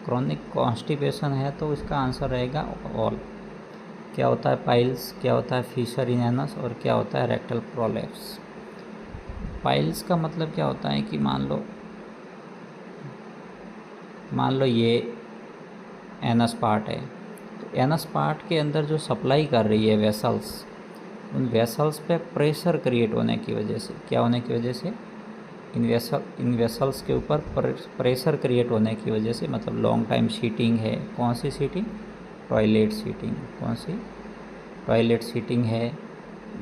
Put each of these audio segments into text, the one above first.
Chronic constipation है तो इसका आंसर रहेगा ऑल। क्या होता है पाइल्स, क्या होता है फिशर इन एनस और क्या होता है रेक्टल प्रोलैप्स। पाइल्स का मतलब क्या होता है कि मान लो ये एनस पार्ट है, तो एनस पार्ट के अंदर जो सप्लाई कर रही है वेसल्स, उन वेसल्स पे प्रेशर क्रिएट होने की वजह से, क्या होने की वजह से, इन वेसल्स के ऊपर प्रेशर क्रिएट होने की वजह से, मतलब लॉन्ग टाइम सीटिंग है। कौन सी सीटिंग? Toilet seating. कौन सी? टॉयलेट सीटिंग है।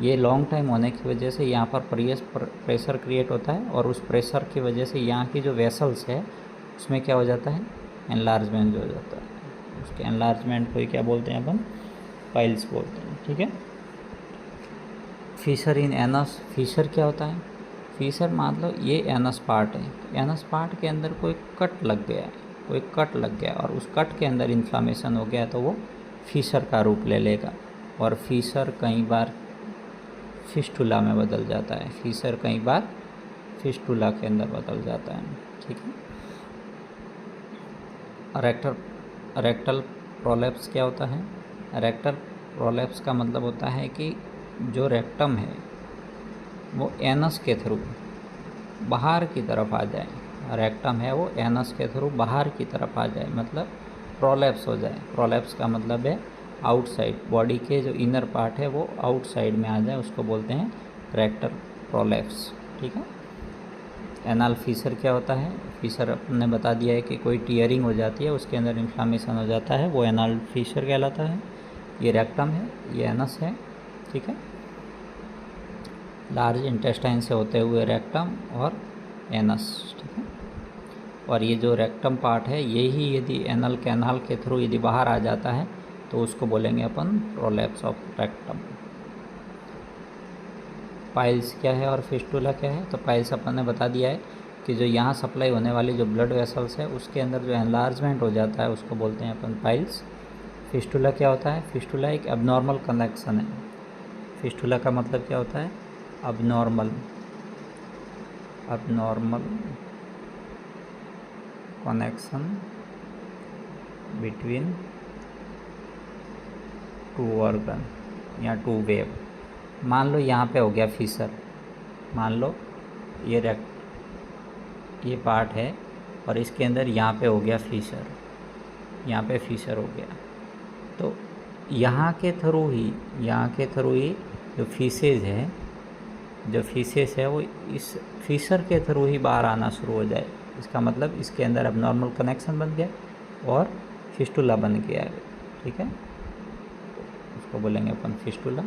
ये लॉन्ग टाइम होने की वजह से यहाँ पर प्रेशर क्रिएट होता है और उस प्रेशर की वजह से यहाँ की जो वेसल्स है उसमें क्या हो जाता है, एनलार्जमेंट हो जाता है। उसके एनलार्जमेंट को क्या बोलते हैं अपन? पाइल्स बोलते हैं। ठीक है। फिशर इन एनस, फिशर क्या होता है? फिशर मान लो ये एनस पार्ट है, एनस पार्ट के अंदर कोई कट लग गया है, कोई कट लग गया और उस कट के अंदर इन्फ्लामेशन हो गया तो वो फिशर का रूप ले लेगा और फिशर कई बार फिस्टुला में बदल जाता है। फिशर कई बार फिस्टुला के अंदर बदल जाता है। ठीक है। रेक्टल प्रोलैप्स क्या होता है? रेक्टल प्रोलैप्स का मतलब होता है कि जो रेक्टम है वो एनस के थ्रू बाहर की तरफ आ जाए। रेक्टम है वो एनस के थ्रू बाहर की तरफ आ जाए, मतलब प्रोलैप्स हो जाए। प्रोलैप्स का मतलब है आउटसाइड, बॉडी के जो इनर पार्ट है वो आउटसाइड में आ जाए, उसको बोलते हैं रेक्टल प्रोलैप्स। ठीक है। एनल फिशर क्या होता है? फिशर अपने बता दिया है कि कोई टीयरिंग हो जाती है, उसके अंदर इन्फ्लामेशन हो जाता है, वो एनल फिशर कहलाता है। ये रेक्टम है, ये एनस है। ठीक है। लार्ज इंटेस्टाइन से होते हुए रेक्टम और एनस। ठीक है। और ये जो रेक्टम पार्ट है यही यदि एनल कैनाल के थ्रू यदि बाहर आ जाता है तो उसको बोलेंगे अपन प्रोलैप्स ऑफ रेक्टम। पाइल्स क्या है और फिस्टुला क्या है? तो पाइल्स अपन ने बता दिया है कि जो यहाँ सप्लाई होने वाली जो ब्लड वेसल्स है उसके अंदर जो एनलार्जमेंट हो जाता है उसको बोलते हैं अपन पाइल्स। फिस्टुला क्या होता है? फिस्टुला एक एबनॉर्मल कनेक्शन है। फिस्टुला का मतलब क्या होता है? abnormal connection between two organ या टू वेव। मान लो यहाँ पे हो गया फिशर, मान लो ये पार्ट है और इसके अंदर यहाँ पे हो गया फिशर, यहाँ पे फिशर हो गया, तो यहाँ के थ्रू ही जो फिशेज है, जो फिशेस है वो इस फिशर के थ्रू ही बाहर आना शुरू हो जाए। इसका मतलब इसके अंदर एबनॉर्मल कनेक्शन बन गया और फिस्टुला बन गया है। ठीक है। तो उसको बोलेंगे अपन फिस्टुला।